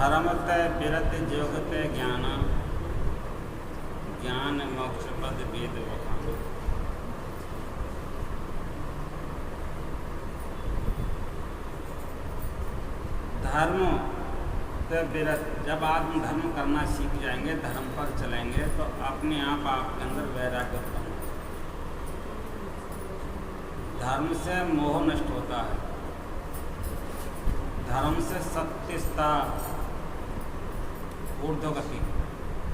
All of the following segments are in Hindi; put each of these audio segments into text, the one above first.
धर्मतः विरत जोगतः ज्ञान ज्ञान मोक्ष पद वेद वखान। धर्म से विरत, जब आप धर्म करना सीख जाएंगे, धर्म पर चलेंगे, तो अपने आप आपके अंदर वैराग्य उत्पन्न होगा। धर्म से मोह नष्ट होता है, धर्म से सत्यता ऊर्ध्वगति,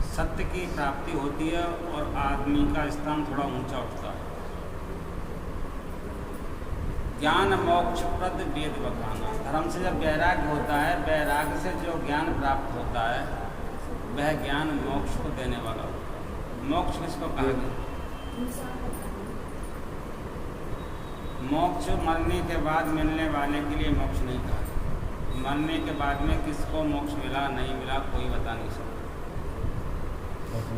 सत्य की प्राप्ति होती है और आदमी का स्थान थोड़ा ऊंचा उठता है। ज्ञान मोक्ष प्रद वेद वखाना। धर्म से जब वैराग्य होता है, वैराग्य से जो ज्ञान प्राप्त होता है, वह ज्ञान मोक्ष को देने वाला होता है। मोक्ष किसको कहा गया? मोक्ष मरने के बाद मिलने वाले के लिए मोक्ष नहीं कहा। मरने के बाद में किसको मोक्ष मिला नहीं मिला कोई बता नहीं सकता।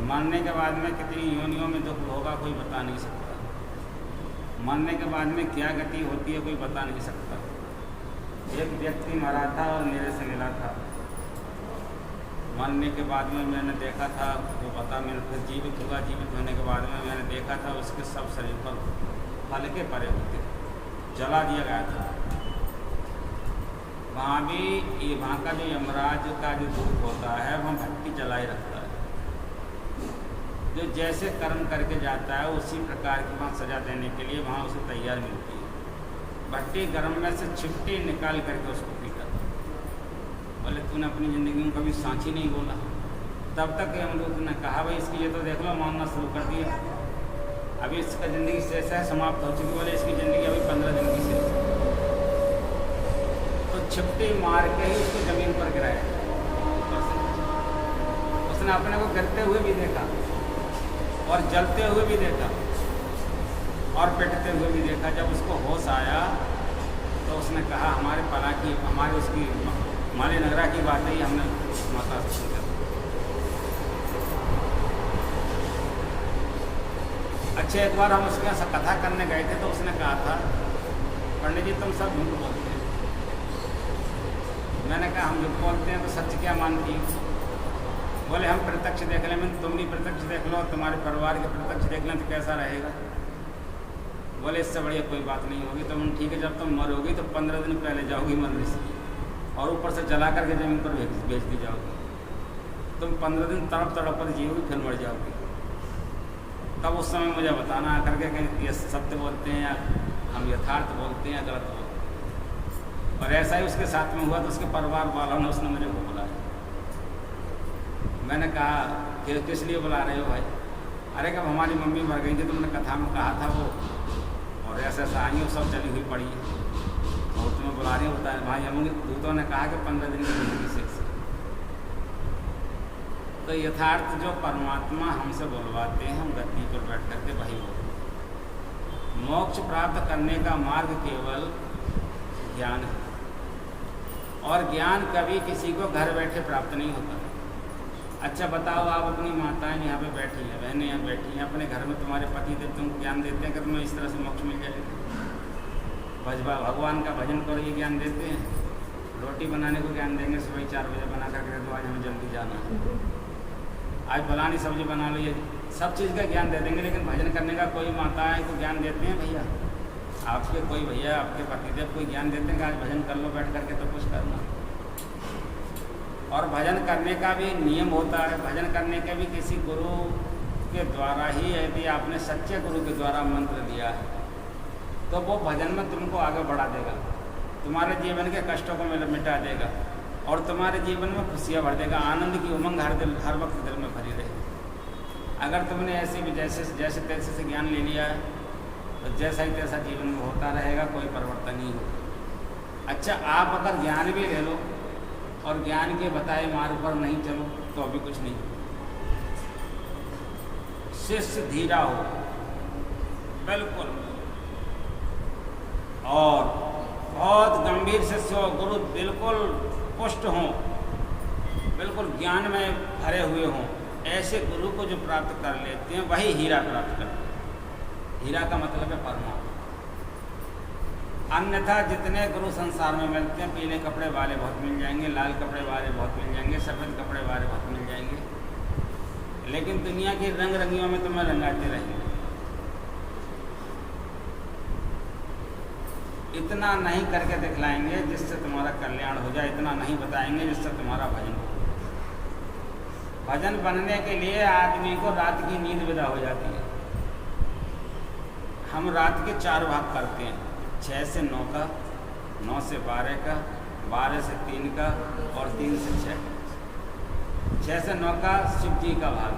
मरने के बाद में कितनी योनियों में दुख होगा कोई बता नहीं सकता। मरने के बाद में क्या गति होती है कोई बता नहीं सकता। एक व्यक्ति मरा था और मेरे से मिला था। मरने के बाद में मैंने देखा था, वो पता मेरे फिर जीवित हुआ। जीवित होने के बाद में मैंने देखा था उसके सब शरीर पर हल्के पड़े होते, जला दिया गया था। वहाँ भी ये वहाँ का जो यमराज का जो दूत होता है वह भट्टी जलाई रखता है। जो जैसे कर्म करके जाता है उसी प्रकार की वहाँ सजा देने के लिए वहाँ उसे तैयार मिलती है। भट्टी गर्म में से छिपटी निकाल करके उसको पीटा। बोले तूने अपनी ज़िंदगी में कभी सांची नहीं बोला। तब तक यमदूत ने कहा भाई इसकी ये तो देख लो, मानना शुरू कर दिया, अभी इसका ज़िंदगी शेष है, समाप्त हो चुकी। बोले इसकी ज़िंदगी अभी 15 दिन की शेष है। तो छिपटी मार के ही उसको ज़मीन पर गिराया। उसने अपने को गिरते हुए भी देखा और जलते हुए भी देखा और पिटते हुए भी देखा। जब उसको होश आया तो उसने कहा हमारे पला की, हमारे उसकी माली नगरा की बात है, हमने माता से सुन। अच्छा, एक बार हम उसके यहाँ कथा करने गए थे तो उसने कहा था पंडित जी तुम सब झूठ बोलते हैं। मैंने कहा हम झूठ बोलते हैं तो सच क्या मानती हो? बोले हम प्रत्यक्ष देख लें। मैंने तुम भी प्रत्यक्ष देख लो, तुम्हारे परिवार के प्रत्यक्ष देख लें तो कैसा रहेगा? बोले इससे बढ़िया कोई बात नहीं होगी। तो ठीक है, जब तुम मरोगी तो 15 दिन पहले जाओगी मरने से और ऊपर से जला करके ज़मीन पर भेज दी जाओगी। तुम 15 दिन तड़प तड़प कर जियोगी, फिर मर जाओगी। तब उस समय मुझे बताना आकर के कि ये सत्य बोलते हैं या हम यथार्थ बोलते हैं या गलत बोलते हैं। और ऐसा ही उसके साथ में हुआ तो उसके परिवार वालों ने उसने मुझे को बुलाया। मैंने कहा कि किस लिए बुला रहे हो भाई? अरे कब हमारी मम्मी मर गई थी, तुमने कथा में कहा था वो, और ऐसा ऐसा आई, वो सब चली हुई पड़ी है और तुम्हें बुला रही हो। बताए भाई हम दूतों ने कहा कि 15 दिन की ज़िंदगी शेष है। तो यथार्थ जो परमात्मा हमसे बोलवाते हैं, हम गद्दी पर बैठ करके वही बोलते। मोक्ष प्राप्त करने का मार्ग केवल ज्ञान है, और ज्ञान कभी किसी को घर बैठे प्राप्त नहीं होता। अच्छा बताओ, आप अपनी माताएं यहाँ पे बैठी हैं, बहनें यहाँ बैठी हैं, अपने घर में तुम्हारे पति देव तुम ज्ञान देते हैं कि तुम्हें इस तरह से मोक्ष मिल जाएगा? भगवान का भजन करो, ये ज्ञान देते हैं। रोटी बनाने को ज्ञान देंगे, सुबह 4 बजे बना करके तो आज हमें जल्दी जाना है, आज फलानी सब्जी बना लो, ये सब चीज़ का ज्ञान दे देंगे। लेकिन भजन करने का कोई माताएं को ज्ञान देते हैं? भैया आपके कोई भैया आपके पतिदेव कोई ज्ञान देते हैं कि आज भजन कर लो बैठ करके, तो कुछ करना। और भजन करने का भी नियम होता है। भजन करने के भी किसी गुरु के द्वारा ही, यदि आपने सच्चे गुरु के द्वारा मंत्र लिया है तो वो भजन में तुमको आगे बढ़ा देगा, तुम्हारे जीवन के कष्टों को मिटा देगा और तुम्हारे जीवन में खुशियाँ भर देगा। आनंद की उमंग हर वक्त दिल में भरी रहेगी। अगर तुमने ऐसे भी जैसे तैसे से ज्ञान ले लिया है तो जैसा ही तैसा जीवन में होता रहेगा, कोई परिवर्तन नहीं होगा। अच्छा, आप अगर ज्ञान भी ले लो और ज्ञान के बताए मार्ग पर नहीं चलो तो अभी कुछ नहीं। शिष्य धीरा हो बिल्कुल, और बहुत गंभीर शिष्य हो, गुरु बिल्कुल पुष्ट हों, बिल्कुल ज्ञान में भरे हुए हों, ऐसे गुरु को जो प्राप्त कर लेते हैं वही हीरा प्राप्त करते हैं। हीरा का मतलब है परमात्मा। अन्यथा जितने गुरु संसार में मिलते हैं, पीले कपड़े वाले बहुत मिल जाएंगे, लाल कपड़े वाले बहुत मिल जाएंगे, सफ़ेद कपड़े वाले बहुत मिल जाएंगे, लेकिन दुनिया की रंग रंगियों में तुम्हें रंगाते रहेंगे। इतना नहीं करके दिखलाएंगे जिससे तुम्हारा कल्याण हो जाए, इतना नहीं बताएंगे जिससे तुम्हारा भजन हो। भजन बनने के लिए आदमी को रात की नींद विदा हो जाती है। हम रात के 4 भाग करते हैं, 6 से 9 का, 9 से 12 का, 12 से 3 का और 3 से 6। 6 से 9 का शिव जी का भाग।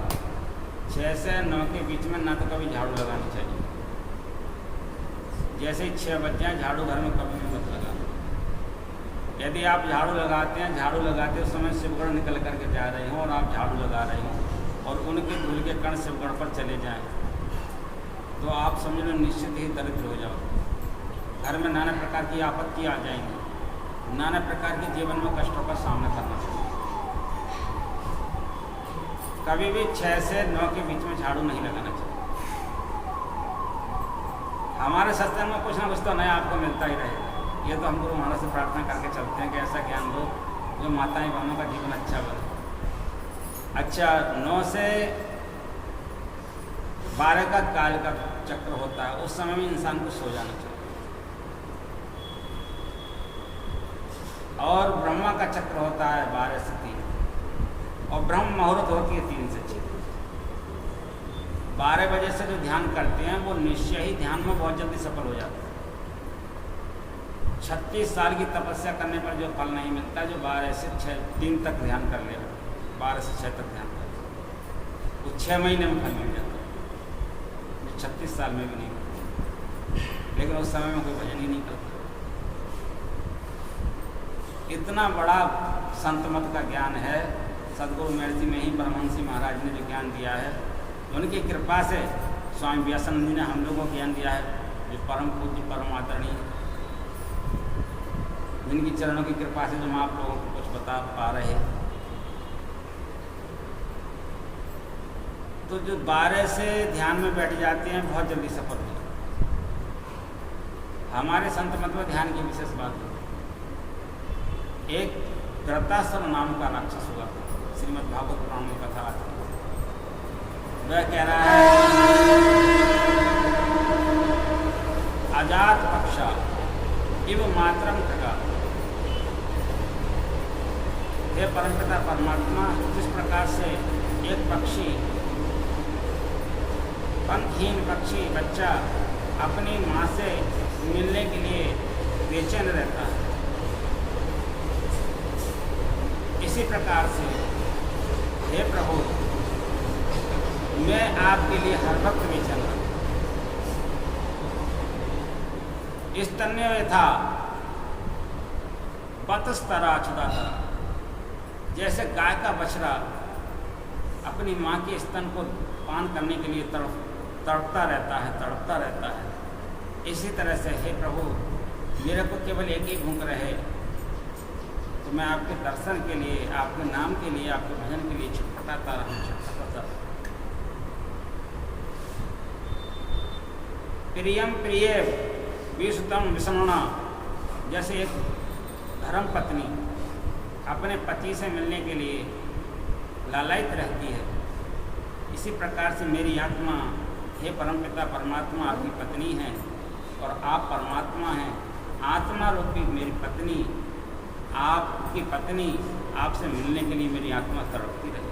6 से 9 के बीच में ना तो कभी झाड़ू लगानी चाहिए। जैसे ही 6 बज जाए झाड़ू घर में कभी भी मत लगाना। यदि आप झाड़ू लगाते हैं, झाड़ू लगाते उस समय शिवगढ़ निकल करके जा रहे हों और आप झाड़ू लगा रहे हों और उनके धूल के कण शिवगढ़ पर चले जाएं, तो आप समझ लो निश्चित ही दरिद्र हो जाओ। घर में नाना प्रकार की आपत्ति आ जाएंगी, नाना प्रकार के जीवन में कष्टों का सामना करना पड़ेगा। कभी भी 6 से 9 के बीच में झाड़ू नहीं लगाना चाहिए। हमारे सत्संग में कुछ ना कुछ तो नया आपको मिलता ही रहेगा। ये तो हम गुरु महाराज से प्रार्थना करके चलते हैं कि ऐसा ज्ञान दो जो माताएं बहनों का जीवन अच्छा बने। अच्छा, 9 से 12 का काल का चक्र होता है, उस समय में इंसान को सो जाना चाहिए। और ब्रह्मा का चक्र होता है 12 से 3 और ब्रह्म मुहूर्त होती है 3 से 6। 12 बजे से जो ध्यान करते हैं वो निश्चय ही ध्यान में बहुत जल्दी सफल हो जाता है। 36 साल की तपस्या करने पर जो फल नहीं मिलता, जो 12 से 3 तक ध्यान कर ले, 12 से 6 तक ध्यान कर, वो 6 महीने में फल मिल जाता है, जो 36 साल में भी नहीं मिलता। लेकिन उस समय में कोई भजन ही नहीं करता। इतना बड़ा संत मत का ज्ञान है। सदगुरु महर्षि में ही परमहंस महाराज ने जो ज्ञान दिया है, उनकी कृपा से स्वामी व्यासानंद जी ने हम लोगों को ज्ञान दिया है, जो परम पूज्य परम आदरणीय, जिनकी चरणों की कृपा से जो हम आप लोगों को कुछ बता पा रहे हैं। तो जो 12 से ध्यान में बैठ जाते हैं बहुत जल्दी सफल हो जाते हैं। हमारे संत मत में ध्यान की विशेष बात है। एक वृत्तासुर नाम का राक्षस हुआ, श्रीमद् भागवत पुराण में कथा आती है। वह कह रहा है, अजात पक्षा इव मातरम खगा। हे परमपिता परमात्मा, जिस प्रकार से एक पक्षी, पंखहीन पक्षी बच्चा अपनी माँ से मिलने के लिए बेचैन रहता है, इसी प्रकार से हे प्रभु, मैं आपके लिए हर वक्त बेचैन रहता हूँ। स्तन्य यथा बतस्तरा चुदाता, जैसे गाय का बछड़ा अपनी माँ के स्तन को पान करने के लिए तड़पता रहता है, इसी तरह से हे प्रभु, मेरे को केवल एक ही भूख रहे, तो मैं आपके दर्शन के लिए, आपके नाम के लिए, आपके भजन के लिए छटपटाता रहूँ। प्रियम प्रिय विषुतम विषमणा, जैसे एक धर्म पत्नी अपने पति से मिलने के लिए लालायित रहती है, इसी प्रकार से मेरी आत्मा, हे परमपिता परमात्मा आपकी पत्नी है और आप परमात्मा हैं। आत्मा रूपी मेरी पत्नी, आपकी पत्नी, आपसे मिलने के लिए मेरी आत्मा तड़पती रही।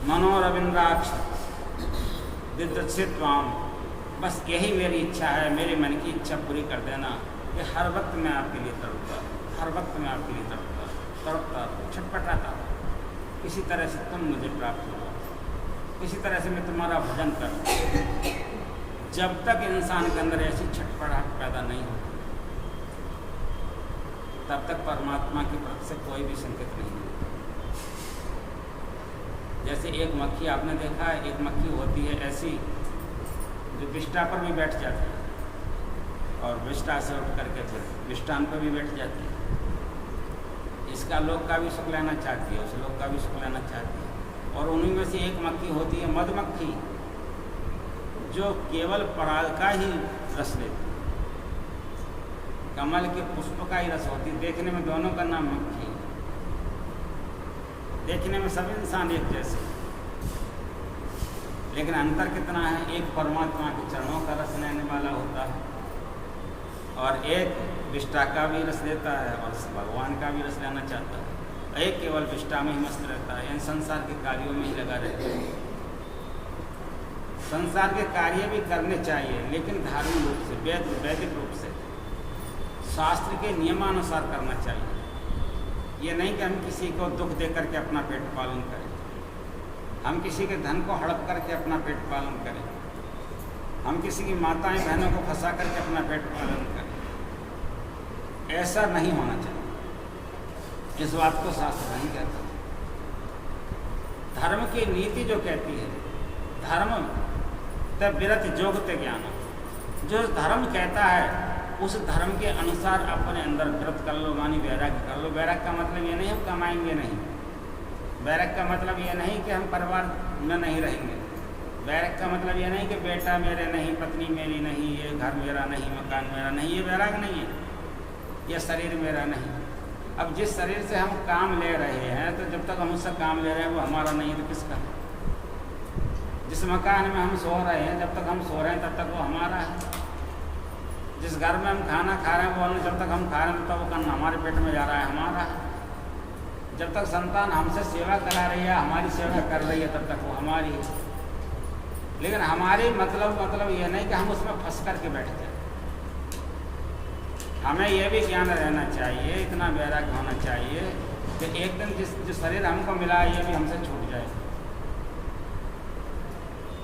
मनोरविंद्राक्ष दिदृक्षित्वाम, बस यही मेरी इच्छा है, मेरे मन की इच्छा पूरी कर देना कि हर वक्त मैं आपके लिए तड़पता, हर वक्त मैं आपके लिए तड़पता, छटपटाता, किसी तरह से तुम मुझे प्राप्त हो, किसी तरह से मैं तुम्हारा भजन कर। जब तक इंसान के अंदर ऐसी छटपटाहट पैदा नहीं हो, तब तक परमात्मा की प्रति से कोई भी संकेत नहीं है। जैसे एक मक्खी, आपने देखा है, एक मक्खी होती है ऐसी जो विष्ठा पर भी बैठ जाती है और विष्ठा से उठ करके फिर विष्ठान पर भी बैठ जाती है। इसका लोक का भी सुख लेना चाहती है, उस लोक का भी सुख लेना चाहती है। और उन्हीं में से एक मक्खी होती है मधुमक्खी, जो केवल पराग का ही रस लेती, कमल के पुष्प का ही रस होती। देखने में दोनों का नाम मुख्य है, देखने में सब इंसान एक जैसे, लेकिन अंतर कितना है, एक परमात्मा के चरणों का रस लेने वाला होता है और एक विष्टा का भी रस लेता है और भगवान का भी रस लेना चाहता है। एक केवल विष्टा में ही मस्त रहता है, इन संसार के कार्यों में ही लगा रहता है। संसार के कार्य भी करने चाहिए, लेकिन धार्मिक रूप से, वैदिक रूप से, शास्त्र के नियमानुसार करना चाहिए। ये नहीं कि हम किसी को दुख दे करके अपना पेट पालन करें, हम किसी के धन को हड़प करके अपना पेट पालन करें, हम किसी की माताएं बहनों को फंसा करके अपना पेट पालन करें। ऐसा नहीं होना चाहिए, इस बात को शास्त्र नहीं कहता। धर्म की नीति जो कहती है, धर्म तब विरत जोगते ज्ञान, जो धर्म कहता है उस धर्म के अनुसार अपने अंदर व्रत कर लो, मानी वैराग्य कर लो। वैराग्य का मतलब ये नहीं हम कमाएंगे नहीं, वैराग्य का मतलब ये नहीं कि हम परिवार में नहीं रहेंगे, वैराग्य का मतलब ये नहीं कि बेटा मेरे नहीं, पत्नी मेरी नहीं, ये घर मेरा नहीं, मकान मेरा नहीं, ये वैराग्य नहीं है। ये शरीर मेरा नहीं। अब जिस शरीर से हम काम ले रहे हैं, तो जब तक हम उससे काम ले रहे हैं वो हमारा नहीं है तो किसका? जिस मकान में हम सो रहे हैं, जब तक हम सो रहे हैं तब तक वो हमारा है। जिस घर में हम खाना खा रहे हैं वो जब तक हम खा रहे हैं तब वो खाना हमारे पेट में जा रहा है, हमारा है। जब तक संतान हमसे सेवा करा रही है, हमारी सेवा कर रही है, तब तक वो हमारी है। लेकिन हमारी मतलब ये नहीं कि हम उसमें फंस करके बैठ जाए। हमें यह भी ज्ञान रहना चाहिए, इतना वैराग्य होना चाहिए कि एक दिन जो शरीर हमको मिला है ये भी हमसे छूट जाए।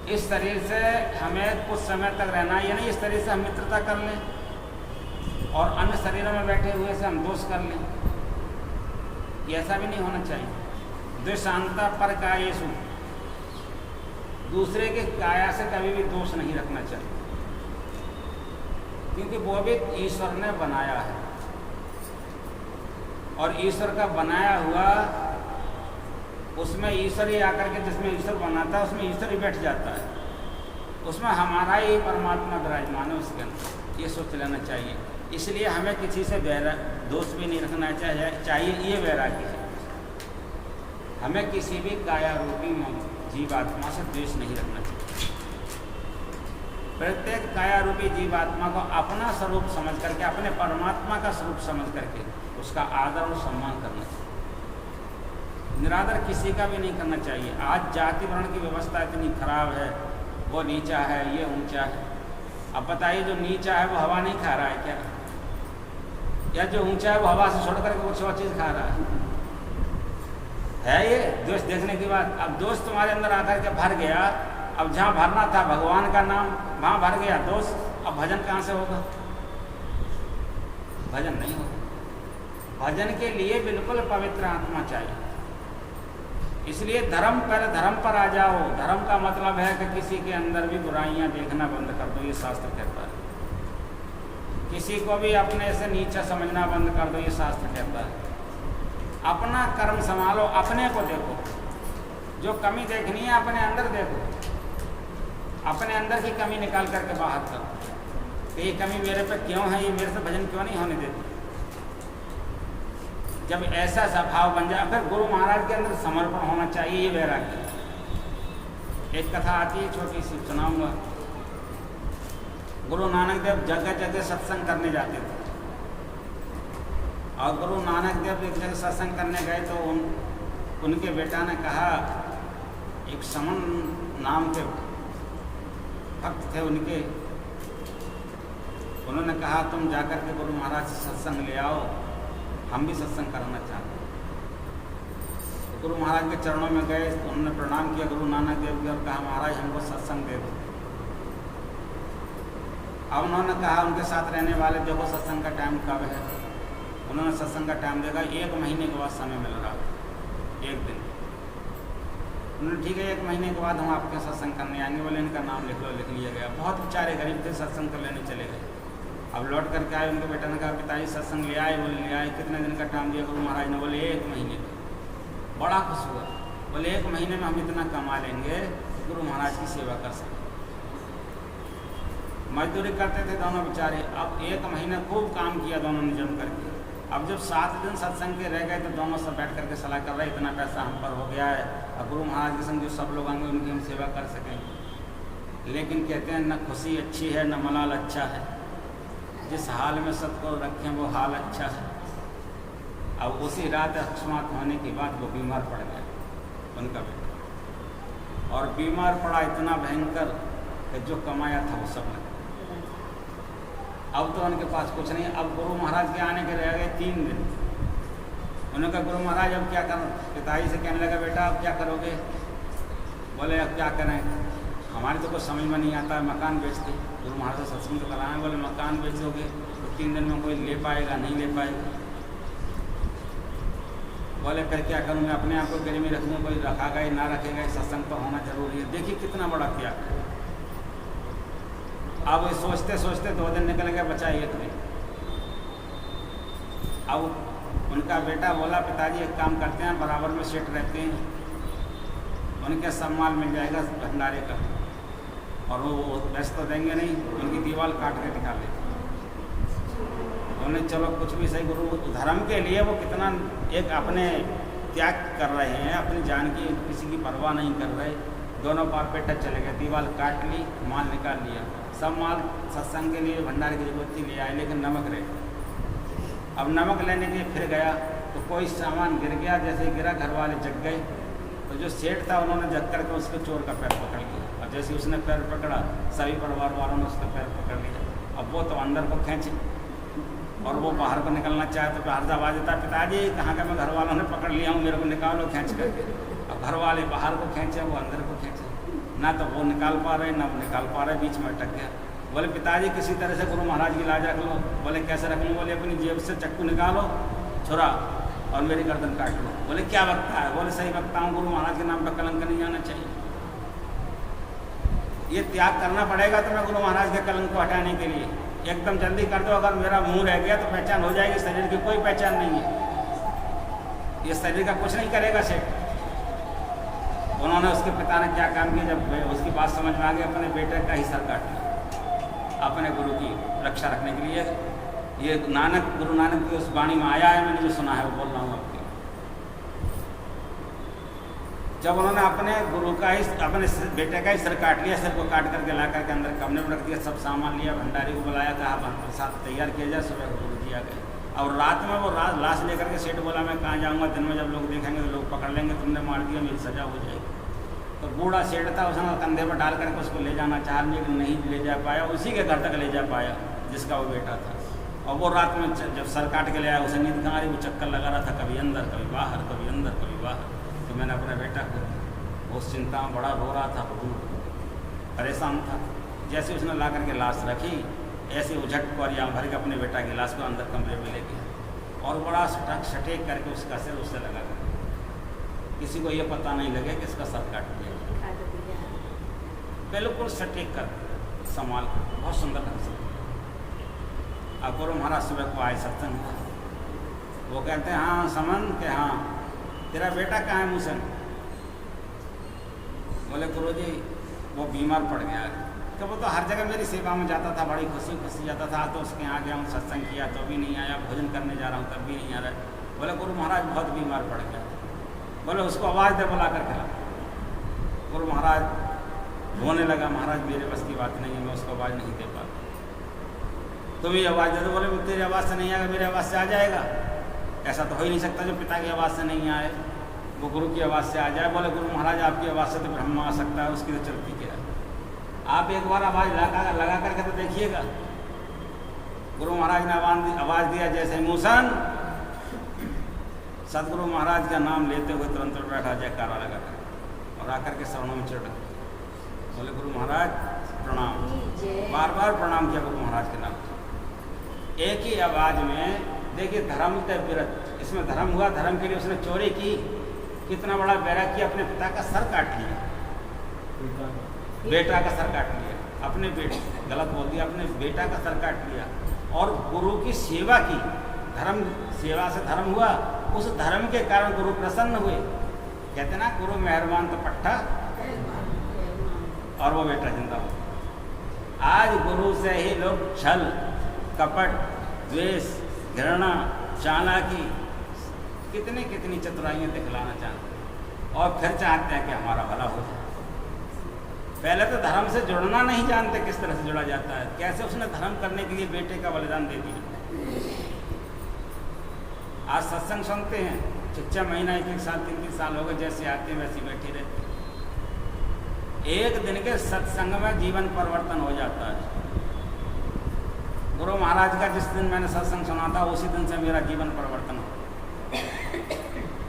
इस शरीर से हमें कुछ समय तक रहना है, ये नहीं इस शरीर से हम मित्रता कर लें और अन्य शरीरों में बैठे हुए से हम दोष कर लें, ऐसा भी नहीं होना चाहिए। द्वेषांता पर कायेषु, दूसरे के काया से कभी भी दोष नहीं रखना चाहिए, क्योंकि वो भी ईश्वर ने बनाया है और ईश्वर का बनाया हुआ, उसमें ईश्वर ही आकर के, जिसमें ईश्वर बनाता है उसमें ईश्वर ही बैठ जाता है, उसमें हमारा ही परमात्मा विराजमान है उसके अंदर। ये सोच लेना चाहिए। इसलिए हमें किसी से दोष भी नहीं रखना चाहिए, ये वैराग्य है। हमें किसी भी काया रूपी जीवात्मा से द्वेष नहीं रखना चाहिए। प्रत्येक काया रूपी जीवात्मा को अपना स्वरूप समझ करके, अपने परमात्मा का स्वरूप समझ करके उसका आदर और सम्मान करना चाहिए। निरादर किसी का भी नहीं करना चाहिए। आज जाति वर्ण की व्यवस्था इतनी खराब है, वो नीचा है, ये ऊंचा है। अब बताइए, जो नीचा है वो हवा नहीं खा रहा है क्या? या जो ऊंचा है वो हवा से छोड़ करके कुछ और चीज़ खा रहा है? ये दोष देखने की बात। अब दोष तुम्हारे अंदर आकर के भर गया, अब जहाँ भरना था भगवान का नाम, वहाँ भर गया दोष। अब भजन कहाँ से होगा? भजन नहीं होगा। भजन के लिए बिल्कुल पवित्र आत्मा चाहिए। इसलिए धर्म पर आ जाओ। धर्म का मतलब है कि किसी के अंदर भी बुराइयां देखना बंद कर दो, ये शास्त्र कहता है। किसी को भी अपने से नीचा समझना बंद कर दो, ये शास्त्र कहता है। अपना कर्म संभालो, अपने को देखो। जो कमी देखनी है अपने अंदर देखो, अपने अंदर की कमी निकाल करके बाहर करो कि ये कमी मेरे पे क्यों है, ये मेरे से भजन क्यों नहीं होने देती। जब ऐसा स्वभाव बन जाए, फिर गुरु महाराज के अंदर समर्पण होना चाहिए, ये वैराग्य। एक कथा आती है, छोटी सी सुनाऊंगा। गुरु नानक देव जगह जगह सत्संग करने जाते थे, और गुरु नानक देव एक जगह सत्संग करने गए तो उनके बेटा ने कहा, एक समन नाम के भक्त थे उनके, उन्होंने कहा तुम जाकर के गुरु महाराज से सत्संग ले आओ, हम भी सत्संग करना चाहते हैं। तो गुरु महाराज के चरणों में गए, उन्होंने प्रणाम किया गुरु नानक देव के और कहा महाराज हमको सत्संग दे दो। अब उन्होंने कहा उनके साथ रहने वाले, देखो सत्संग का टाइम कब है? उन्होंने सत्संग का टाइम देखा, 1 महीने के बाद समय मिल रहा, 1 दिन। उन्होंने ठीक है 1 महीने के बाद हम आपके सत्संग करने आएंगे। बोले इनका नाम लिख लो। लिख लिया गया। बहुत बेचारे गरीब थे, सत्संग कर लेने चले गए। अब लौट करके आए, उनके बेटा ने कहा पिताजी सत्संग ले आए? बोले ले आए। कितने दिन का टाइम दिया गुरु महाराज ने? बोले 1 महीने का। बड़ा खुश हुआ। बोले 1 महीने में हम इतना कमा लेंगे गुरु महाराज की सेवा कर सकते। मजदूरी करते थे दोनों बेचारे। अब 1 महीना खूब काम किया दोनों ने जम करके। अब जब 7 दिन सत्संग के रह गए तो दोनों सब बैठ करके सलाह कर रहे इतना पैसा हम पर हो गया है, अब गुरु महाराज के संग जो सब लोग आएंगे उनकी हम सेवा कर सकें। लेकिन कहते हैं न खुशी अच्छी है न मलाल अच्छा है, जिस हाल में सबको रखें वो हाल अच्छा है। अब उसी रात अकस्मात होने के बाद वो बीमार पड़ गया उनका बेटा, और बीमार पड़ा इतना भयंकर कि जो कमाया था वो सब लगा। अब तो उनके पास कुछ नहीं। अब गुरु महाराज के आने के रह गए 3 दिन। उन्होंने कहा गुरु महाराज अब क्या करूं? पिताजी से कहने लगा बेटा अब क्या करोगे? बोले अब क्या करें, हमारी तो कुछ समझ में नहीं आता, मकान बेचते। गुरु महाराज से सत्संग तो कराएं, बोले मकान बेचोगे तो 3 दिन में कोई ले पाएगा नहीं ले पाएगा। बोले फिर क्या करूँ, मैं अपने आप को गिर में रखूँ, कोई रखागा ही ना रखेगा, सत्संग तो होना जरूरी है। देखिए कितना बड़ा त्याग। अब सोचते सोचते 2 दिन निकल गया, बचा 1 दिन। अब उनका बेटा बोला पिताजी एक काम करते हैं, बराबर में सेठ रहते हैं, उनके सब माल मिल जाएगा भंडारे का, और वो पैसे तो देंगे नहीं, उनकी दीवार काट के निकाल लेते। उन्हें चलो कुछ भी सही, गुरु धर्म के लिए वो कितना एक अपने त्याग कर रहे हैं, अपनी जान की किसी की परवाह नहीं कर रहे। दोनों पार पे टच चले गए, दीवार काट ली, माल निकाल लिया, सब माल सत्संग के लिए भंडारे की जरूरत थी ले आए, लेकिन नमक रहे। अब नमक लेने के लिए फिर गया तो कोई सामान गिर गया, जैसे गिरा घर वाले जग गए, तो जो सेठ था उन्होंने जग करके उसके चोर का पैर पकड़ लिया, और जैसे उसने पैर पकड़ा सभी परिवार वालों ने उसका पैर पकड़ लिया। अब वो तो अंदर को खींचे और वो बाहर को निकलना चाहे तो बाहर से आवाज़ देता पिताजी कहाँ का, मैं घर वालों ने पकड़ लिया हूँ, मेरे को निकालो खींच करके। अब घर वाले बाहर को खींचे, वो अंदर को खींचे, ना तो वो निकाल पा रहे ना वो निकाल पा रहे, बीच में अटक गया। बोले पिताजी किसी तरह से गुरु महाराज की लाज रख लो। बोले कैसे रख लूँ? बोले अपनी जेब से चक्कू निकालो छुरा और मेरी गर्दन काट लो। बोले क्या बकता है? बोले सही बकता हूँ, गुरु महाराज के नाम पर कलंक नहीं आना चाहिए। ये त्याग करना पड़ेगा तो मैं गुरु महाराज के कलंक को हटाने के लिए एकदम जल्दी कर दो। अगर मेरा मुंह रह गया तो पहचान हो जाएगी, शरीर की कोई पहचान नहीं है, ये शरीर का कुछ नहीं करेगा सेठ। उन्होंने उसके पिता ने क्या काम किया, जब उसकी बात समझ में आ गई अपने बेटे का ही सर काट लिया अपने गुरु की रक्षा रखने के लिए। ये नानक, गुरु नानक की उस वाणी में आया है, मैंने जो सुना है वो बोल रहा हूँ आपके। जब उन्होंने अपने गुरु का ही, अपने बेटे का ही सर काट लिया, सिर को काट करके ला करके अंदर कमरे में रख दिया, सब सामान लिया, भंडारी को बुलाया, कहा प्रसाद तैयार किया जाए, सुबह गुरु जी आ गए। और रात में वो लाश लेकर के सेठ बोला मैं कहाँ जाऊँगा, दिन में जब लोग देखेंगे तो लोग पकड़ लेंगे, तुमने मार दिया, मेरी सजा हो जाएगी। तो बूढ़ा सेठ था, उसने कंधे पर डाल करके उसको ले जाना चाहा, लेकिन नहीं ले जा पाया, उसी के घर तक ले जा पाया जिसका वो बेटा था। और वो रात में जब सर काट के ले आया, उसे नींद कहाँ आ रही, वो चक्कर लगा रहा था, कभी अंदर कभी बाहर, कभी अंदर कभी बाहर। तो मैंने अपने बेटा को उस चिंता में बड़ा रो रहा था, परेशान था। जैसे उसने ला करके लाश रखी, ऐसे उझट कर या भर के अपने बेटा की लाश को अंदर कमरे में ले गया और बड़ा सटेक करके उसका सिर उससे लगा कर, किसी को ये पता नहीं लगे कि इसका सर काट दिया, बिल्कुल सटेक कर संभाल कर, बहुत सुंदर ढंग से। अब गुरु महाराज सुबह को आए सत्संग, वो कहते हैं हाँ समन के हाँ तेरा बेटा कहाँ है मूसन? बोले गुरु जी वो बीमार पड़ गया। तो वो तो हर जगह मेरी सेवा में जाता था, बड़ी खुशी खुशी जाता था, तो उसके यहाँ गया हूँ, सत्संग किया तो भी नहीं आया, भोजन करने जा रहा हूँ तब भी नहीं आ रहा। बोले गुरु महाराज बहुत बीमार पड़ गया। बोले उसको आवाज़ दे, बुला कर खिला। गुरु महाराज रोने लगा, महाराज मेरे बस की बात नहीं है, मैं उसको आवाज़ नहीं दे पाता, तुम ही आवाज़ दे दो। बोले तेरी आवाज़ से नहीं आएगा, मेरी आवाज़ से आ जाएगा। ऐसा तो हो ही नहीं सकता जो पिता की आवाज़ से नहीं आए वो गुरु की आवाज़ से आ जाए। बोले गुरु महाराज आपकी आवाज़ से तो ब्रह्मा आ सकता है, उसकी तो चलती क्या है, आप एक बार आवाज़ लगा करके तो देखिएगा। गुरु महाराज ने आवाज़ दिया जैसे मूसन, सदगुरु महाराज का नाम लेते हुए तुरंत बैठा, जयकारा लगा कर और आकर के श्रवणों में चढ़। बोले गुरु महाराज प्रणाम, बार बार प्रणाम किया गुरु महाराज के नाम। एक ही आवाज़ में देखिए धर्म ते विरत, इसमें धर्म हुआ, धर्म के लिए उसने चोरी की, कितना बड़ा बैराग किया, अपने पिता का सर काट लिया, बेटा का सर काट लिया, अपने बेटे, गलत बोल दिया, अपने बेटा का सर काट लिया और गुरु की सेवा की। धर्म सेवा से धर्म हुआ, उस धर्म के कारण गुरु प्रसन्न हुए। कहते ना गुरु मेहरबान तो पट्टा, और वो बेटा जिंदा हो। आज गुरु से ही लोग छल, कपट, द्वेष, घृणा, चालाकी, कितनी कितनी चतुराइयाँ दिखलाना चाहते हैं और फिर चाहते हैं कि हमारा भला हो जाए। पहले तो धर्म से जुड़ना नहीं जानते किस तरह से जुड़ा जाता है, कैसे उसने धर्म करने के लिए बेटे का बलिदान दे दिया। आज सत्संग सुनते हैं, 6 महीना 1 साल 3 साल हो गए, जैसे आते हैं वैसे बैठे रहते हैं। एक दिन के सत्संग में जीवन परिवर्तन हो जाता है। गुरु महाराज का जिस दिन मैंने सत्संग सुना था उसी दिन से मेरा जीवन परिवर्तन हो,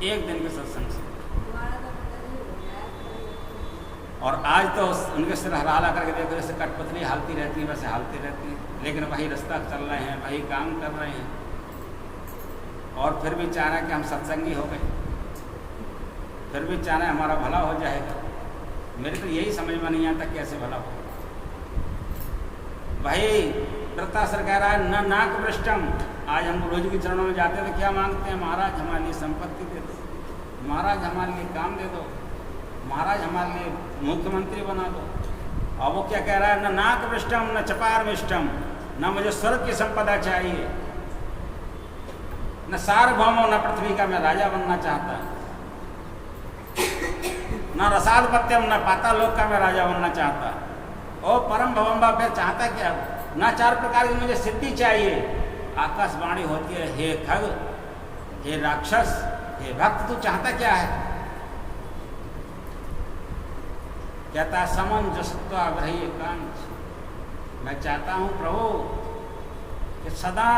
एक दिन के सत्संग से। और आज तो उनके सिर हरा करके देखो, जैसे कठपुतली हालती रहती है वैसे हालती रहती है, लेकिन वही रास्ता चल रहे हैं, वही काम कर रहे हैं और फिर भी चाह रहे हैं कि हम सत्संगी हो गए, फिर भी चाह रहे हैं हमारा भला हो जाएगा। मेरे तो यही समझ में नहीं आता कैसे भला हो। भाई वृत्तासुर कह रहा है न नाक पृष्ठम। आज हम गुरु जी के चरणों में जाते हैं तो क्या मांगते हैं? महाराज हमारे लिए संपत्ति दे दो, महाराज हमारे लिए काम दे दो, महाराज हमारे लिए मुख्यमंत्री बना दो। और वो क्या कह रहा है? न नाक पृष्ठम न चपार मिष्टम, न मुझे स्वर्ग की संपदा चाहिए, न सार्वभौमो न पृथ्वी का मैं राजा बनना चाहता, न रसाधिपत्यम न पातालोक का मैं राजा बनना चाहता। ओ परम भवम्बा पे चाहता क्या? ना 4 प्रकार की मुझे सिद्धि चाहिए। आकाशवाणी होती है, हे खग, हे राक्षस, हे भक्त, तू चाहता क्या है? कहता समंजसत्वा ग्रही एकांत। मैं चाहता हूँ प्रभु कि सदा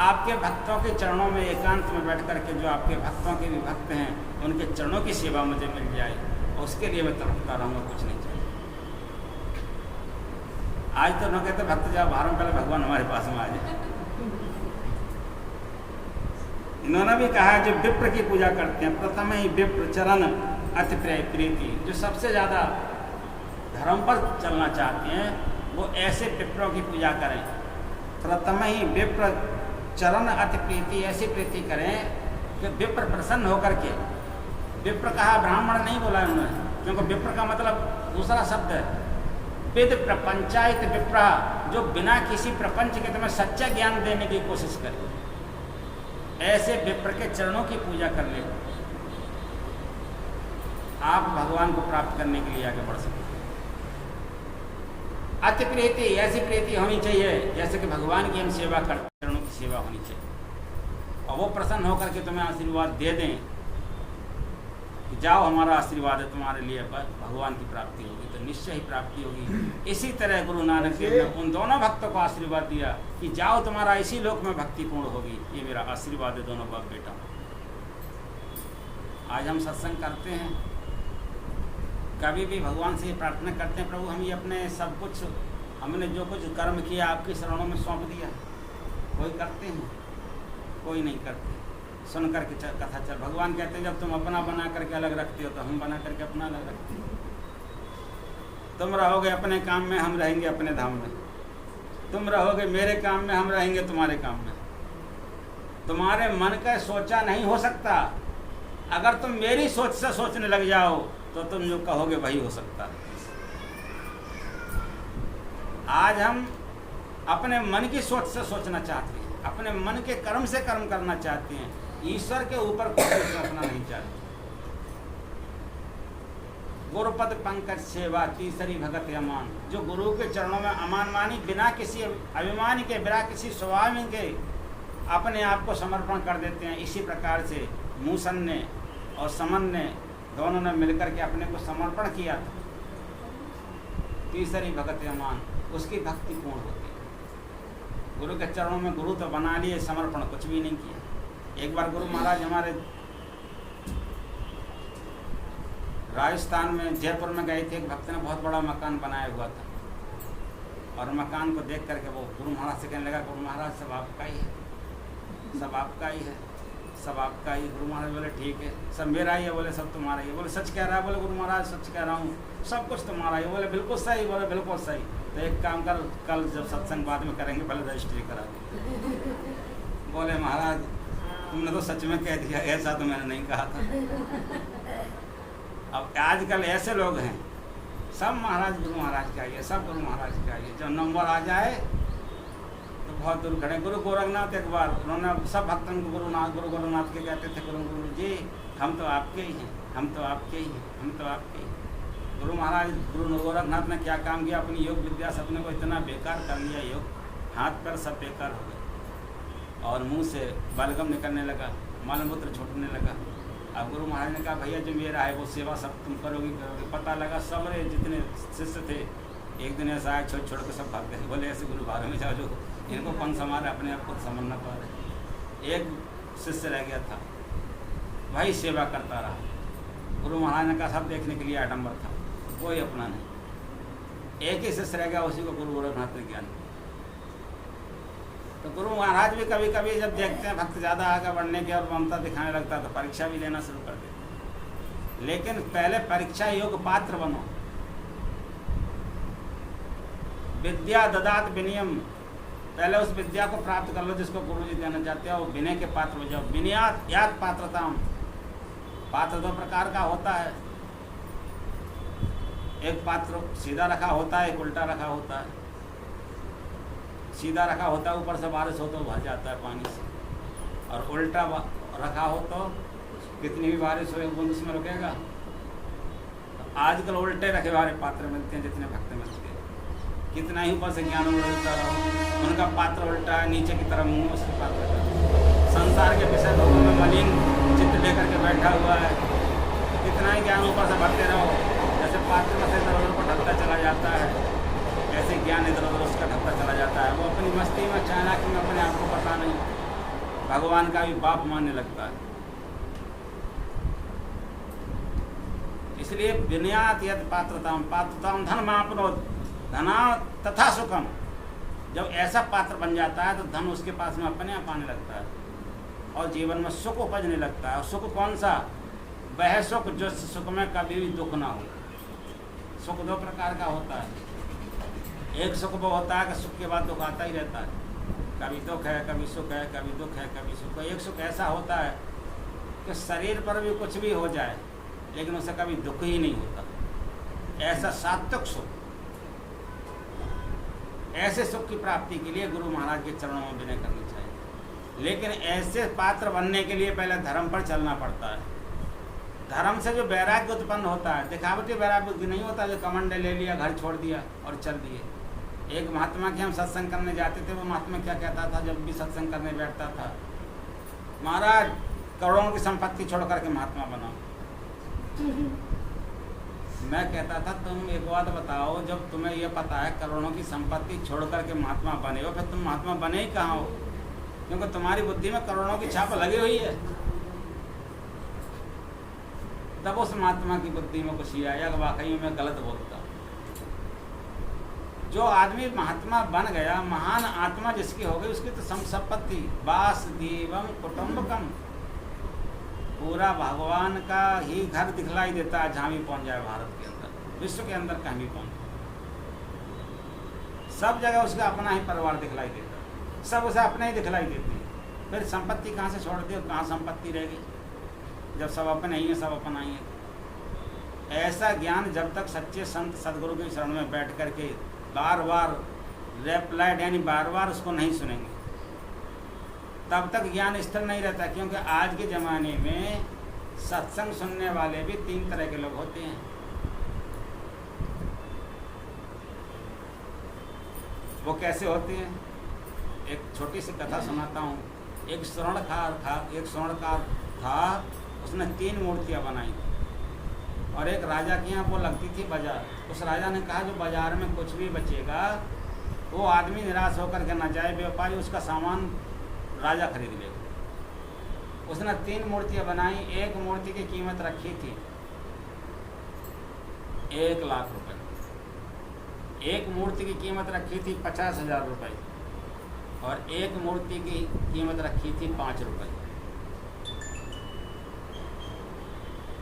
आपके भक्तों के चरणों में एकांत में बैठ करके, जो आपके भक्तों के भी भक्त हैं उनके चरणों की सेवा मुझे मिल जाए, उसके लिए मैं तड़पता रहूँगा, कुछ नहीं चाहिए। आज तो न कहते भक्त जाओ बाहर में, पहले भगवान हमारे पास में आ जाए। इन्होंने भी कहा जो विप्र की पूजा करते हैं, प्रथम ही विप्र चरण अति प्रीति, जो सबसे ज़्यादा धर्म पर चलना चाहते हैं वो ऐसे विप्रों की पूजा करें। प्रथम ही विप्र चरण अति प्रीति, ऐसी प्रीति करें कि विप्र प्रसन्न होकर के, विप्र कहा ब्राह्मण नहीं बोला उन्होंने, क्योंकि विप्र का मतलब दूसरा शब्द है विद प्रपंचायत विप्रा, जो बिना किसी प्रपंच के तुम्हें सच्चा ज्ञान देने की कोशिश करे, ऐसे विप्र के चरणों की पूजा कर ले, आप भगवान को प्राप्त करने के लिए आगे बढ़ सकते। अति प्रीति, ऐसी प्रीति होनी चाहिए जैसे कि भगवान की हम सेवा करते, चरणों की सेवा होनी चाहिए और वो प्रसन्न होकर के तुम्हें आशीर्वाद दे दें कि जाओ हमारा आशीर्वाद है तुम्हारे लिए, भगवान की प्राप्ति होगी, तो निश्चय ही प्राप्ति होगी। इसी तरह गुरु नानक देव ने उन दोनों भक्तों को आशीर्वाद दिया कि जाओ तुम्हारा इसी लोक में भक्ति पूर्ण होगी। ये मेरा आशीर्वाद है दोनों बाप बेटा। आज हम सत्संग करते हैं, कभी भी भगवान से ये प्रार्थना करते हैं प्रभु हम ये अपने सब कुछ, हमने जो कुछ कर्म किया आपकी शरणों में सौंप दिया। कोई करते हैं, कोई नहीं करते। सुन करके कथा चल, भगवान कहते हैं जब तुम अपना बना करके अलग रखते हो तो हम बना करके अपना अलग रखते हैं। तुम रहोगे अपने काम में, हम रहेंगे अपने धाम में। तुम रहोगे मेरे काम में, हम रहेंगे तुम्हारे काम में। तुम्हारे मन का सोचा नहीं हो सकता। अगर तुम मेरी सोच से सोचने लग जाओ तो तुम जो कहोगे वही हो सकता है। आज हम अपने मन की सोच से सोचना चाहते हैं, अपने मन के कर्म से कर्म करना चाहते हैं, ईश्वर के ऊपर कुछ सोचना नहीं चाहते। गुरुपद पंकज सेवा तीसरी भगत अमान, जो गुरु के चरणों में अमान मानी, बिना किसी अभिमान के, बिना किसी स्वामी के अपने आप को समर्पण कर देते हैं। इसी प्रकार से मूसन ने और समन ने दोनों ने मिलकर के अपने को समर्पण किया। तीसरी भगत अमान, उसकी भक्ति पूर्ण होती है। गुरु के चरणों में गुरु तो बना लिए, समर्पण कुछ भी नहीं किया। एक बार गुरु महाराज हमारे राजस्थान में जयपुर में गए थे। एक भक्त ने बहुत बड़ा मकान बनाया हुआ था और मकान को देख करके वो गुरु महाराज से कहने लगा गुरु महाराज सब आपका ही है, सब आपका ही है, सब आपका ही। गुरु महाराज बोले ठीक है। सब मेरा ही है? बोले सब तुम्हारा ही है। बोले सच कह रहा है? बोले गुरु महाराज सच कह रहा हूँ, सब कुछ तुम्हारा ही। बोले बिल्कुल सही। बोले बिल्कुल सही। तो एक काम कर, कल जब सत्संग बाद में करेंगे पहले रजिस्ट्री करा दे। बोले महाराज तुमने तो सच में कह दिया, ऐसा तो मैंने नहीं कहा था। अब आजकल ऐसे लोग हैं सब महाराज गुरु महाराज के आइए, सब गुरु महाराज के आइए। जब नंबर आ जाए तो बहुत दूर खड़े। गुरु गोरखनाथ एक बार उन्होंने सब भक्तों को गुरु गोरखनाथ के कहते थे, गुरु जी हम तो आपके ही हैं, हम तो आपके ही हैं, हम तो आपके ही हैं। गुरु महाराज गुरु गोरखनाथ ने क्या काम किया, अपनी योग विद्या से अपने को इतना बेकार कर लिया, योग हाथ पैर सब बेकार हो गए और मुंह से बलगम निकलने लगा, मलमूत्र छूटने लगा। अब गुरु महाराज ने कहा भैया जो मेरा है वो सेवा सब तुम करोगे करोगे। पता लगा सारे जितने शिष्य थे एक दिन ऐसा आए छोड़ के सब भाग गए। बोले ऐसे गुरु बाहर में जाओ, जो इनको कौन संभाल अपने आप को समझ ना पा रहे। एक शिष्य रह गया था, वही सेवा करता रहा। गुरु महाराज ने कहा सब देखने के लिए आडम्बर था, कोई अपना नहीं। एक ही शिष्य रह गया, उसी को गुरु गोरखनाथ ने ज्ञान। तो गुरु महाराज भी कभी कभी जब देखते हैं भक्त ज़्यादा आगे बढ़ने के और ममता दिखाने लगता तो परीक्षा भी लेना शुरू कर देते। लेकिन पहले परीक्षा योग्य पात्र बनो। विद्या ददात विनयम, पहले उस विद्या को प्राप्त कर लो जिसको गुरु जी देना चाहते हो, विनय के पात्र हो जाओ। विनयात याद पात्रता, पात्र दो प्रकार का होता है। एक पात्र सीधा रखा होता है, एक उल्टा रखा होता है। सीधा रखा होता है ऊपर से बारिश हो तो भर जाता है पानी से, और उल्टा रखा हो तो कितनी भी बारिश हो एक बूंद उसमें रुकेगा। तो आजकल उल्टे रखे वाले पात्र मिलते हैं, जितने भक्त मिलते हैं, कितना ही ऊपर से ज्ञान मिलता रहो उनका पात्र उल्टा है, नीचे की तरफ मुँह उसके पात्र का। संसार के विषय लोगों में मलिन चित्त लेकर के बैठा हुआ है, कितना ही ज्ञान ऊपर से भरते रहो, जैसे पात्र में से इधर उधर को ढकता चला जाता है, ऐसे ज्ञान इधर उधर उसका ढकता चला जाता है। वो अपनी मस्ती में चालाकी में अपने आप को पता नहीं, भगवान का भी बाप मानने लगता है। इसलिए विनयात यद पात्रताम पात्रताम धन मापनो धना तथा सुखम। जब ऐसा पात्र बन जाता है तो धन उसके पास में अपने आप आने लगता है और जीवन में सुख उपजने लगता है। और सुख कौन सा? वह सुख जो सुख में कभी भी दुख ना हो। सुख दो प्रकार का होता है। एक सुख वो होता है कि सुख के बाद दुख आता ही रहता है, कभी दुख है कभी सुख है, कभी दुख है कभी सुख है। एक सुख ऐसा होता है कि शरीर पर भी कुछ भी हो जाए लेकिन उसे कभी दुख ही नहीं होता, ऐसा सात्विक सुख। ऐसे सुख की प्राप्ति के लिए गुरु महाराज के चरणों में विनय करनी चाहिए। लेकिन ऐसे पात्र बनने के लिए पहले धर्म पर चलना पड़ता है। धर्म से जो वैराग्य उत्पन्न होता है, दिखावटी वैराग्य नहीं होता जो कमंडे ले लिया, घर छोड़ दिया और चल दिए। एक महात्मा के हम सत्संग करने जाते थे, वो महात्मा क्या कहता था जब भी सत्संग करने बैठता था, महाराज करोड़ों की संपत्ति छोड़ करके महात्मा बनाओ। मैं कहता था तुम एक बात बताओ, जब तुम्हें ये पता है करोड़ों की संपत्ति छोड़ करके महात्मा बने हो, फिर तुम महात्मा बने ही कहाँ हो? क्योंकि तुम्हारी बुद्धि में करोड़ों की छाप लगी हुई है। तब उस महात्मा की बुद्धि में कुछ ये आया कि वाकई में गलत बोलता। जो आदमी महात्मा बन गया, महान आत्मा जिसकी हो गई, उसकी तो संपत्ति वासुदेवम कुटुंबकम, पूरा भगवान का ही घर दिखलाई देता है जहाँ भी पहुँच जाए। भारत के अंदर, विश्व के अंदर कहीं भी पहुँच, सब जगह उसका अपना ही परिवार दिखलाई देता है, सब उसे अपने ही दिखलाई देते हैं। फिर संपत्ति कहाँ से छोड़ दी और कहाँ संपत्ति रह गई, जब सब अपने ही हैं, सब अपना ही है। ऐसा ज्ञान जब तक सच्चे संत सदगुरु के शरण में बैठ करके बार बार रेप्लाइड यानी बार बार उसको नहीं सुनेंगे, तब तक ज्ञान स्थिर नहीं रहता। क्योंकि आज के ज़माने में सत्संग सुनने वाले भी 3 तरह के लोग होते हैं। वो कैसे होते हैं? एक छोटी सी कथा सुनाता हूँ। एक स्वर्णकार था, उसने 3 मूर्तियाँ बनाई और एक राजा के यहाँ वो लगती थी बाजार। उस राजा ने कहा जो बाजार में कुछ भी बचेगा वो आदमी निराश होकर के ना जाए, व्यापारी उसका सामान राजा खरीद लेगा। उसने 3 मूर्तियाँ बनाई। एक मूर्ति की कीमत रखी थी 1 लाख रुपए, एक मूर्ति की कीमत रखी थी 50,000 रुपये और एक मूर्ति की कीमत रखी थी 5 रुपये।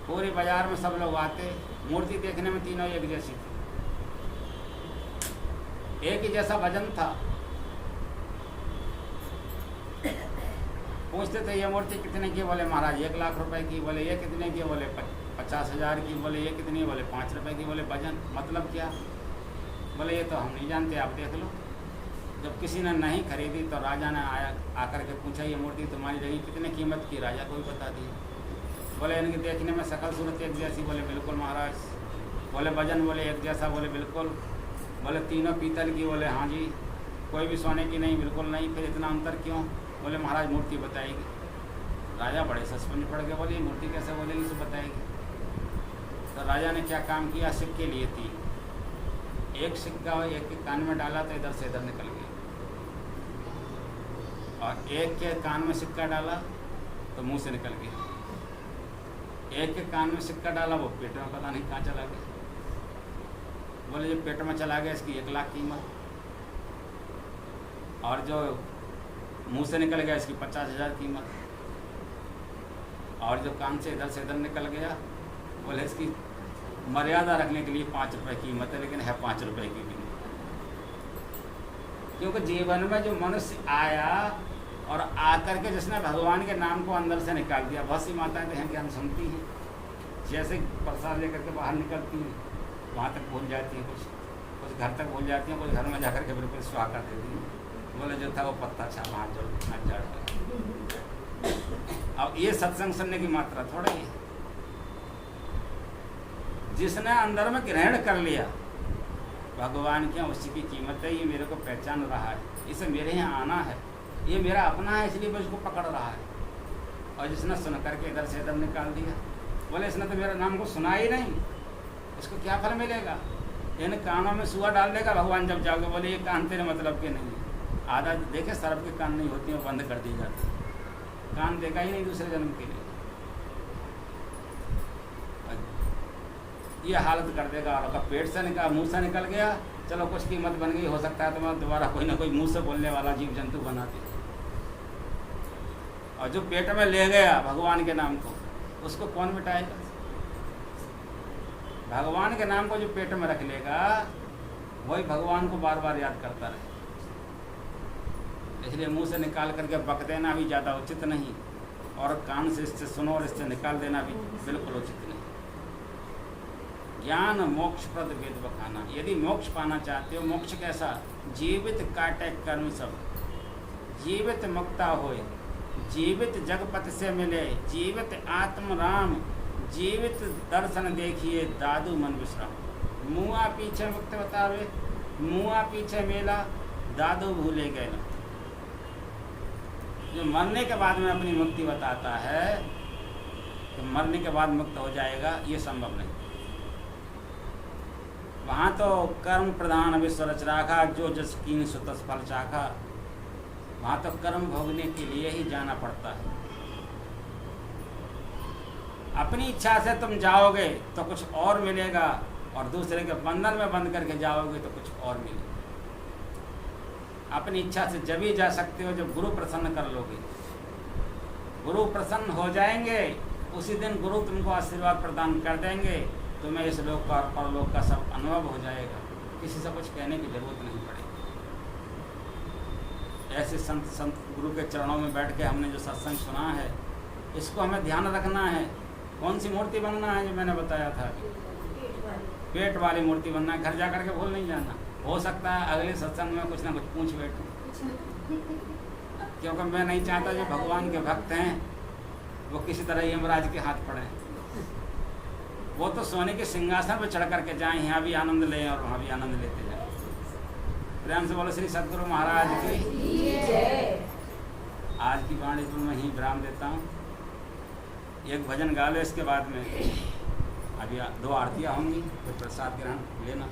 पूरे बाजार में सब लोग आते, मूर्ति देखने में तीनों एक जैसी थी, एक ही जैसा वजन था। पूछते थे ये मूर्ति कितने की? बोले महाराज 1 लाख रुपए की। बोले ये कितने की? बोले 50,000 की, बोले ये कितनी, बोले 5 रुपए की, बोले वजन, मतलब क्या, बोले ये तो हम नहीं जानते, आप देख लो। जब किसी ने नहीं खरीदी तो राजा ने आकर के पूछा ये मूर्ति तुम्हारी रही कितने कीमत की, राजा को भी बता दी। बोले इनकी देखने में शकल सूरत एक जैसी, बोले बिल्कुल महाराज। बोले वजन, बोले एक जैसा, बोले बिल्कुल। बोले तीनों पीतल की, बोले हाँ जी। कोई भी सोने की नहीं, बिल्कुल नहीं। फिर इतना अंतर क्यों, बोले महाराज मूर्ति बताएगी। राजा बड़े सस्पेंस पड़ गए, बोले मूर्ति कैसे बोलेगी, सब बताएगी। तो राजा ने क्या काम किया, सिक्के लिए 3, एक सिक्का एक के कान में डाला तो इधर से इधर निकल गया, और एक के कान में सिक्का डाला तो मुंह से निकल गया, एक के कान में सिक्का डाला वो पेट में पता नहीं कहाँ चला गया। बोले जो पेट में चला गया इसकी 1 लाख कीमत, और जो मुंह से निकल गया इसकी 50,000 कीमत, और जो कान से इधर निकल गया, बोले इसकी मर्यादा रखने के लिए 5 रुपए कीमत है, लेकिन है 5 रुपए की भी नहीं। क्योंकि जीवन में जो मनुष्य आया और आकर के जिसने भगवान के नाम को अंदर से निकाल दिया, बहुत सी माताएं तो हैं ज्ञान सुनती हैं, जैसे प्रसाद लेकर के बाहर निकलती हैं वहाँ तक भूल जाती हैं, कुछ घर तक भूल जाती हैं, कुछ घर में जाकर के बिल्कुल स्वाहा कर देती हैं। बोले जो था वो पत्ता छा वहाँ जड़। अब ये सत्संग सुनने की मात्रा थोड़ा ही, जिसने अंदर में ग्रहण कर लिया भगवान क्या, उसी की कीमत है, ये मेरे को पहचान रहा है, इसे मेरे यहाँ आना है, ये मेरा अपना है, इसलिए मैं उसको पकड़ रहा है। और जिसने सुन करके इधर से इधर निकाल दिया, बोले इसने तो मेरा नाम को सुना ही नहीं, इसको क्या फल मिलेगा, इन कानों में सुआ डाल देगा भगवान जब जाओगे। बोले ये कान तेरे मतलब के नहीं है, आधा देखे सर्प के कान नहीं होती हैं, बंद कर दी जाती, कान देगा ही नहीं दूसरे जन्म के लिए, ये हालत कर देगा। और अगर पेट से निकल, मुंह से निकल गया, चलो कुछ कीमत बन गई, हो सकता है तो मैं दोबारा कोई ना कोई मुंह से बोलने वाला जीव जंतु बना दे। और जो पेट में ले गया भगवान के नाम को, उसको कौन मिटाएगा। भगवान के नाम को जो पेट में रख लेगा वही भगवान को बार बार याद करता रहे। इसलिए मुंह से निकाल करके बक देना भी ज़्यादा उचित नहीं, और कान से इससे सुनो और इससे निकाल देना भी बिल्कुल उचित नहीं। ज्ञान मोक्ष प्रद वेद बखाना, यदि मोक्ष पाना चाहते हो, मोक्ष कैसा, जीवित काटे कर्म सब, जीवित मुक्ता होए, जीवित जगपति से मिले, जीवित आत्म राम, जीवित दर्शन देखिए दादू मन विश्राम। मुआ पीछे मुक्त बतावे, मुआ पीछे मेला, दादू भूले गए। जो मरने के बाद में अपनी मुक्ति बताता है तो मरने के बाद मुक्त हो जाएगा, ये संभव नहीं। वहाँ तो कर्म प्रधान विश्व रच राखा, जो जस कीन सो तस फल चाखा। वहाँ तो कर्म भोगने के लिए ही जाना पड़ता है। अपनी इच्छा से तुम जाओगे तो कुछ और मिलेगा, और दूसरे के बंधन में बंद करके जाओगे तो कुछ और मिलेगा। अपनी इच्छा से जब ही जा सकते हो जब गुरु प्रसन्न कर लोगे। गुरु प्रसन्न हो जाएंगे, उसी दिन गुरु तुमको आशीर्वाद प्रदान कर देंगे, तुम्हें इस लोक का और परलोक का सब अनुभव हो जाएगा, किसी से कुछ कहने की जरूरत नहीं पड़ेगी। ऐसे संत गुरु के चरणों में बैठ के हमने जो सत्संग सुना है, इसको हमें ध्यान रखना है। कौन सी मूर्ति बनना है जो मैंने बताया था, पेट वाली मूर्ति बनना है। घर जा कर के भूल नहीं जाना। हो सकता है अगले सत्संग में कुछ ना कुछ पूछ बैठूं, क्योंकि मैं नहीं चाहता जो भगवान के भक्त हैं वो किसी तरह यमराज के हाथ पड़े। वो तो सोने के सिंहासन पर चढ़ करके जाएं, यहाँ भी आनंद लें और वहाँ भी आनंद लेते जाएं। प्रेम से बोलो श्री सद्गुरु महाराज की। आज की वाणी को मैं ही विराम देता हूँ। एक भजन गा लो, इसके बाद में अभी 2 आरतियाँ होंगी, तो प्रसाद ग्रहण लेना।